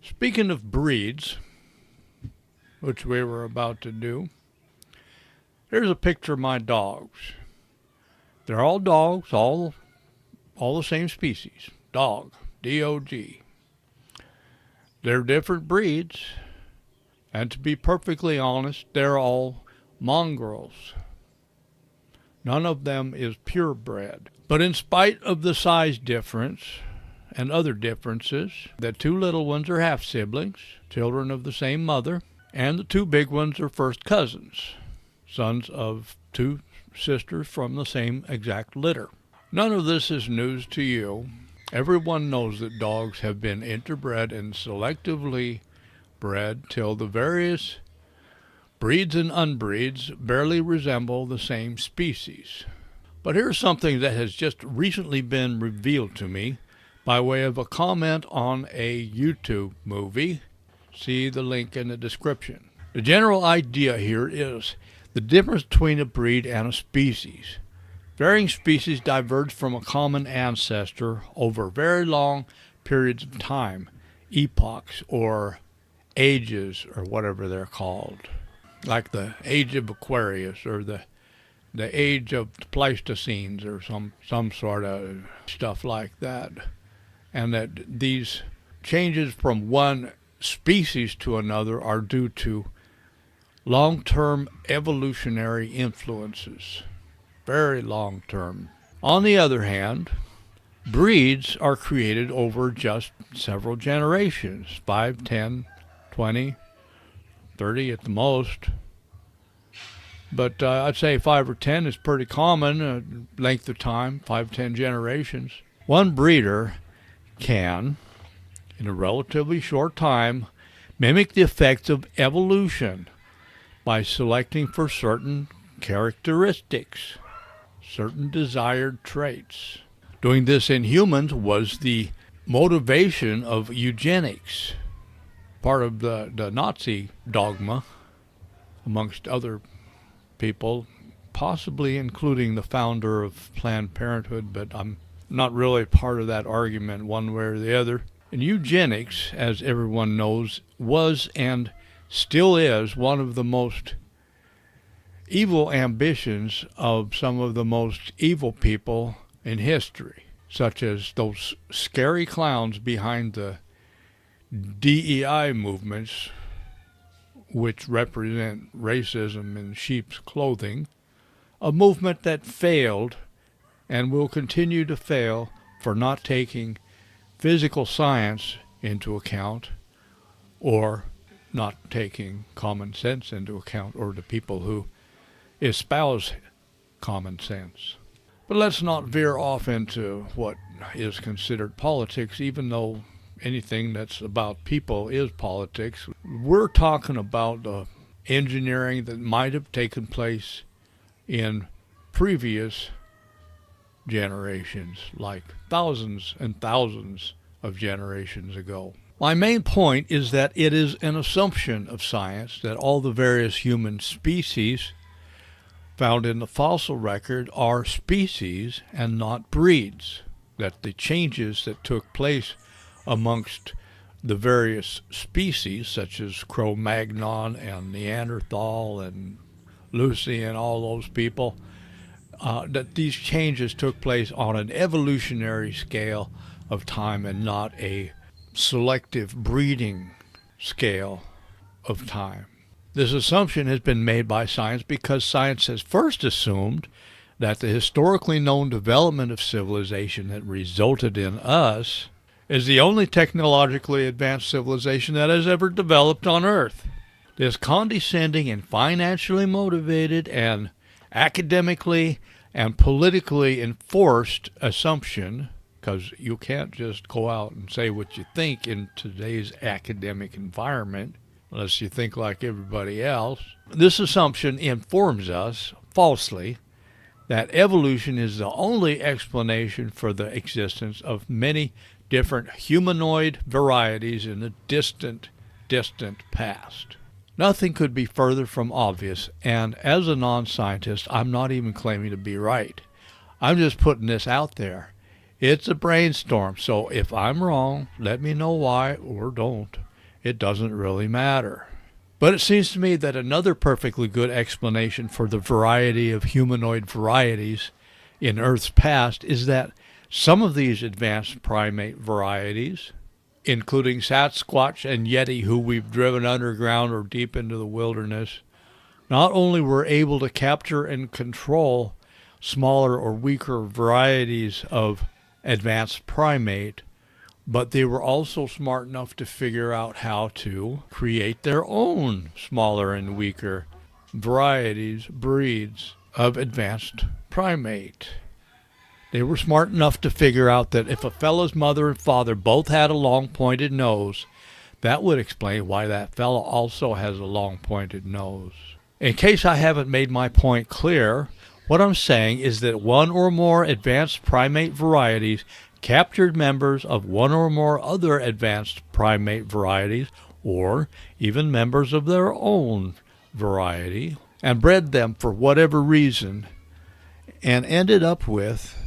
Speaking of breeds, which we were about to do, here's a picture of my dogs. They're all dogs, all the same species. Dog, D-O-G. They're different breeds, and to be perfectly honest, they're all mongrels. None of them is purebred. But in spite of the size difference and other differences, the two little ones are half-siblings, children of the same mother, and the two big ones are first cousins, sons of two sisters from the same exact litter. None of this is news to you. Everyone knows that dogs have been interbred and selectively bred till the various breeds and unbreeds barely resemble the same species. But here's something that has just recently been revealed to me by way of a comment on a YouTube movie. See the link in the description. The general idea here is the difference between a breed and a species. Varying species diverge from a common ancestor over very long periods of time, epochs or ages or whatever they're called, like the age of Aquarius or the age of the Pleistocene or some sort of stuff like that. And that these changes from one species to another are due to long-term evolutionary influences. Very long-term. On the other hand, breeds are created over just several generations, 5, 10, 20, 30 at the most. But I'd say 5 or 10 is pretty common length of time, 5, 10 generations. One breeder can, in a relatively short time, mimic the effects of evolution by selecting for certain characteristics, certain desired traits. Doing this in humans was the motivation of eugenics, part of the Nazi dogma, amongst other people, possibly including the founder of Planned Parenthood, but I'm not really part of that argument one way or the other. And eugenics, as everyone knows, was and still is one of the most evil ambitions of some of the most evil people in history, such as those scary clowns behind the DEI movements, which represent racism in sheep's clothing, a movement that failed and will continue to fail for not taking physical science into account or not taking common sense into account, or the people who espouse common sense. But let's not veer off into what is considered politics, even though anything that's about people is politics. We're talking about the engineering that might have taken place in previous generations, like thousands and thousands of generations ago. My main point is that it is an assumption of science that all the various human species found in the fossil record are species and not breeds, that the changes that took place amongst the various species, such as Cro-Magnon and Neanderthal and Lucy and all those people, that these changes took place on an evolutionary scale of time and not a selective breeding scale of time. This assumption has been made by science because science has first assumed that the historically known development of civilization that resulted in us is the only technologically advanced civilization that has ever developed on Earth. This condescending and financially motivated and academically and politically enforced assumption, because you can't just go out and say what you think in today's academic environment unless you think like everybody else. This assumption informs us, falsely, that evolution is the only explanation for the existence of many different humanoid varieties in the distant past. Nothing could be further from obvious, and as a non-scientist, I'm not even claiming to be right. I'm just putting this out there. It's a brainstorm, so if I'm wrong, let me know why, or don't. It doesn't really matter. But it seems to me that another perfectly good explanation for the variety of humanoid varieties in Earth's past is that some of these advanced primate varieties, including Sasquatch and Yeti, who we've driven underground or deep into the wilderness, not only were able to capture and control smaller or weaker varieties of advanced primate, but they were also smart enough to figure out how to create their own smaller and weaker varieties, breeds of advanced primate. They were smart enough to figure out that if a fellow's mother and father both had a long pointed nose, that would explain why that fellow also has a long pointed nose. In case I haven't made my point clear, what I'm saying is that one or more advanced primate varieties captured members of one or more other advanced primate varieties, or even members of their own variety, and bred them for whatever reason, and ended up with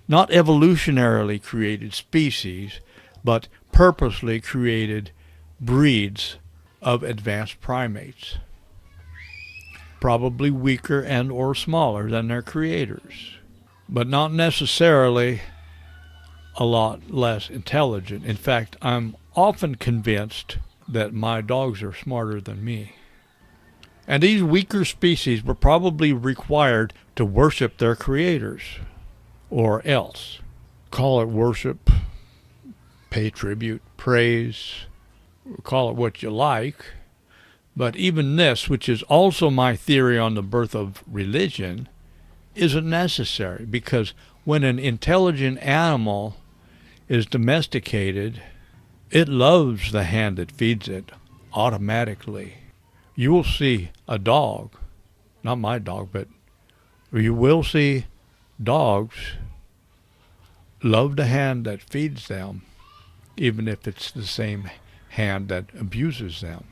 not evolutionarily created species, but purposely created breeds of advanced primates, probably weaker and or smaller than their creators, but not necessarily a lot less intelligent. In fact, I'm often convinced that my dogs are smarter than me. And these weaker species were probably required to worship their creators, or else. Call it worship, pay tribute, praise, call it what you like. But even this, which is also my theory on the birth of religion, isn't necessary, because when an intelligent animal is domesticated, it loves the hand that feeds it automatically. You will see a dog, not my dog, but you will see dogs love the hand that feeds them, even if it's the same hand that abuses them.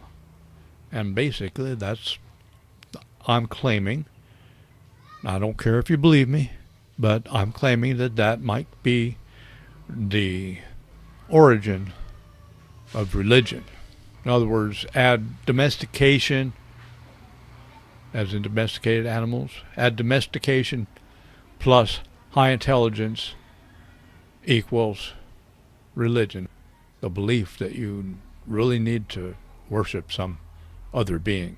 And basically, I'm claiming, I don't care if you believe me, but I'm claiming that that might be the origin of religion. In other words, add domestication, as in domesticated animals, add domestication plus high intelligence equals religion. The belief that you really need to worship some other being,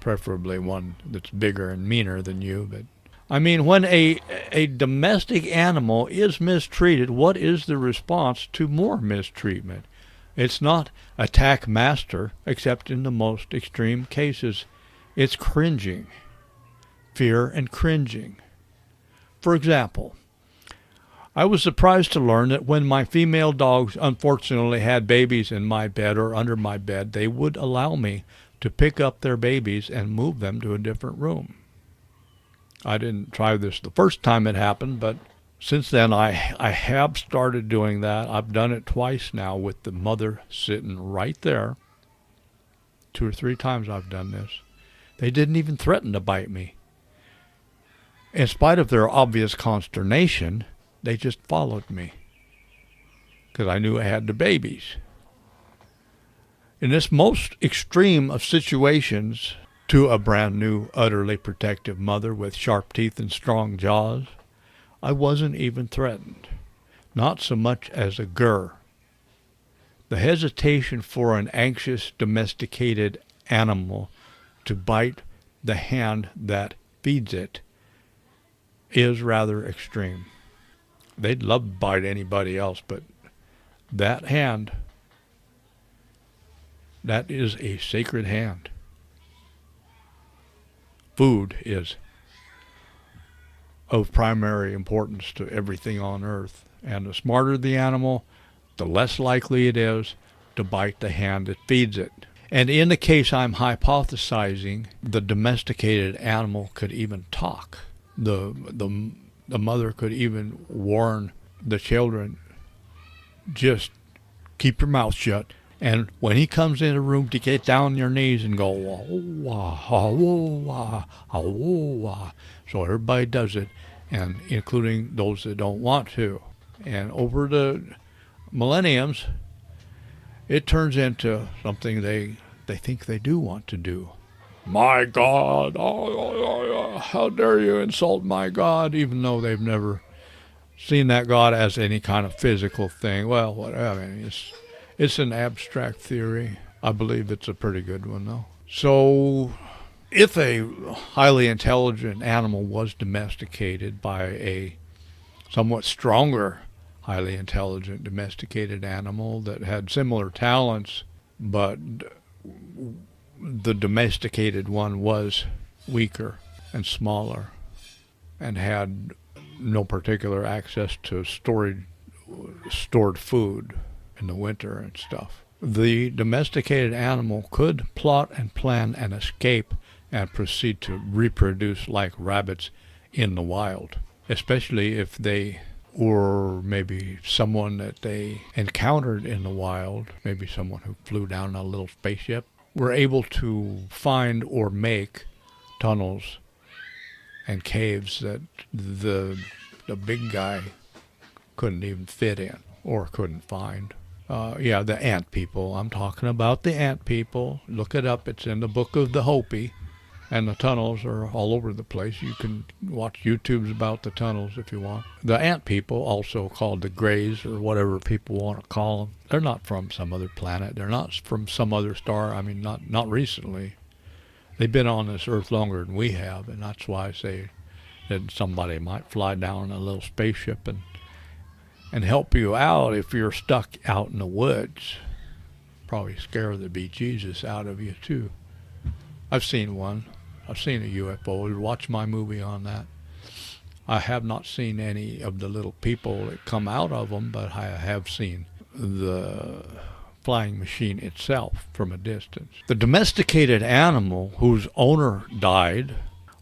preferably one that's bigger and meaner than you. But I mean, when a domestic animal is mistreated, what is the response to more mistreatment? It's not attack master, except in the most extreme cases. It's cringing, fear and cringing. For example, I was surprised to learn that when my female dogs unfortunately had babies in my bed or under my bed, they would allow me to pick up their babies and move them to a different room. I didn't try this the first time it happened, but since then I have started doing that. I've done it twice now with the mother sitting right there. 2 or 3 times I've done this. They didn't even threaten to bite me. In spite of their obvious consternation, they just followed me because I knew I had the babies. In this most extreme of situations, to a brand new, utterly protective mother with sharp teeth and strong jaws, I wasn't even threatened, not so much as a grr. The hesitation for an anxious, domesticated animal to bite the hand that feeds it is rather extreme. They'd love to bite anybody else, but that hand, that is a sacred hand. Food is of primary importance to everything on earth, and the smarter the animal, the less likely it is to bite the hand that feeds it. And in the case I'm hypothesizing, the domesticated animal could even talk. The mother could even warn the children, just keep your mouth shut. And when he comes in the room, to get down on your knees and go, wah, wah, wah, wah, wah. So everybody does it. and including those that don't want to. And over the millenniums, it turns into something they think they do want to do. My God, how dare you insult my God, even though they've never seen that God as any kind of physical thing. Well, whatever. I mean, it's an abstract theory. I believe it's a pretty good one, though. So, if a highly intelligent animal was domesticated by a somewhat stronger, highly intelligent domesticated animal that had similar talents, but the domesticated one was weaker and smaller and had no particular access to stored food in the winter and stuff, the domesticated animal could plot and plan an escape and proceed to reproduce like rabbits in the wild, especially if they or maybe someone that they encountered in the wild, maybe someone who flew down a little spaceship, were able to find or make tunnels and caves that the big guy couldn't even fit in or couldn't find. Yeah, the ant people. I'm talking about the ant people. Look it up. It's in the book of the Hopi. And the tunnels are all over the place. You can watch YouTubes about the tunnels if you want. The ant people, also called the Greys or whatever people want to call them, they're not from some other planet. They're not from some other star. I mean, not recently. They've been on this Earth longer than we have, and that's why I say that somebody might fly down a little spaceship and help you out if you're stuck out in the woods. Probably scare the bejesus out of you, too. I've seen one. I've seen a UFO. Watch my movie on that. I have not seen any of the little people that come out of them, but I have seen the flying machine itself from a distance. The domesticated animal whose owner died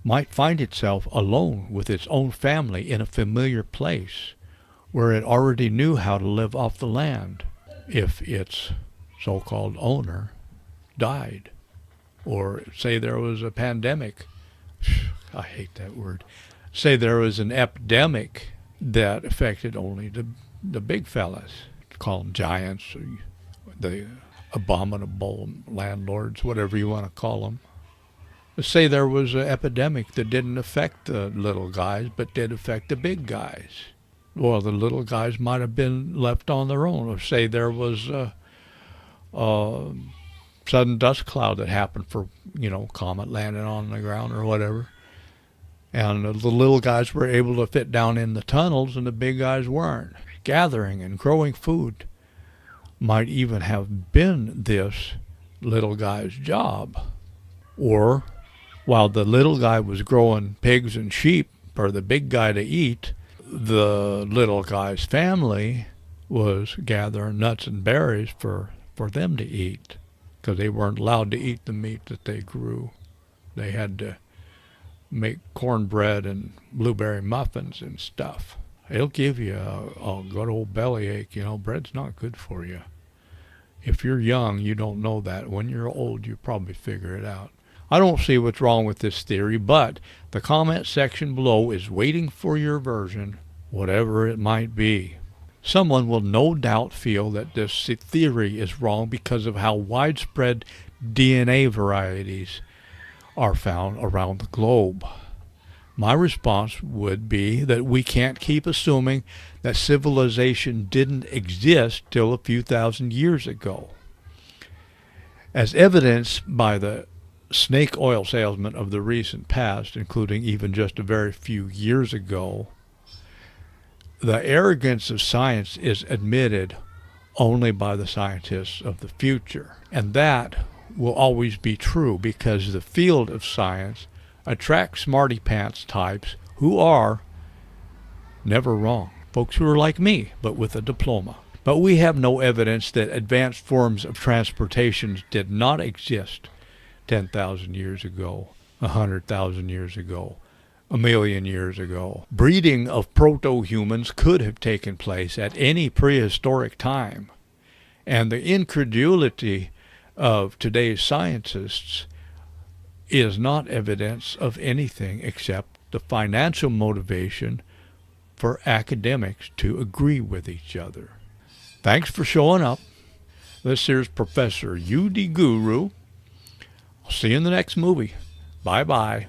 might find itself alone with its own family in a familiar place where it already knew how to live off the land if its so-called owner died. Or say there was a pandemic. I hate that word. Say there was an epidemic that affected only the big fellas. Call them giants, or the abominable landlords, whatever you want to call them. Say there was an epidemic that didn't affect the little guys, but did affect the big guys. Well, the little guys might have been left on their own. Or say there was a sudden dust cloud that happened for, comet landing on the ground or whatever. And the little guys were able to fit down in the tunnels and the big guys weren't. Gathering and growing food might even have been this little guy's job. Or while the little guy was growing pigs and sheep for the big guy to eat, the little guy's family was gathering nuts and berries for them to eat, because they weren't allowed to eat the meat that they grew. They had to make cornbread and blueberry muffins and stuff. It'll give you a good old bellyache. Bread's not good for you. If you're young, you don't know that. When you're old, you probably figure it out. I don't see what's wrong with this theory, but the comment section below is waiting for your version, whatever it might be. Someone will no doubt feel that this theory is wrong because of how widespread DNA varieties are found around the globe. My response would be that we can't keep assuming that civilization didn't exist till a few thousand years ago. As evidenced by the snake oil salesmen of the recent past, including even just a very few years ago, the arrogance of science is admitted only by the scientists of the future. And that will always be true because the field of science attracts smarty pants types who are never wrong. Folks who are like me, but with a diploma. But we have no evidence that advanced forms of transportation did not exist 10,000 years ago, 100,000 years ago, 1,000,000 years ago. Breeding of proto-humans could have taken place at any prehistoric time. And the incredulity of today's scientists is not evidence of anything except the financial motivation for academics to agree with each other. Thanks for showing up. This here's Professor UD Guru. I'll see you in the next movie. Bye-bye.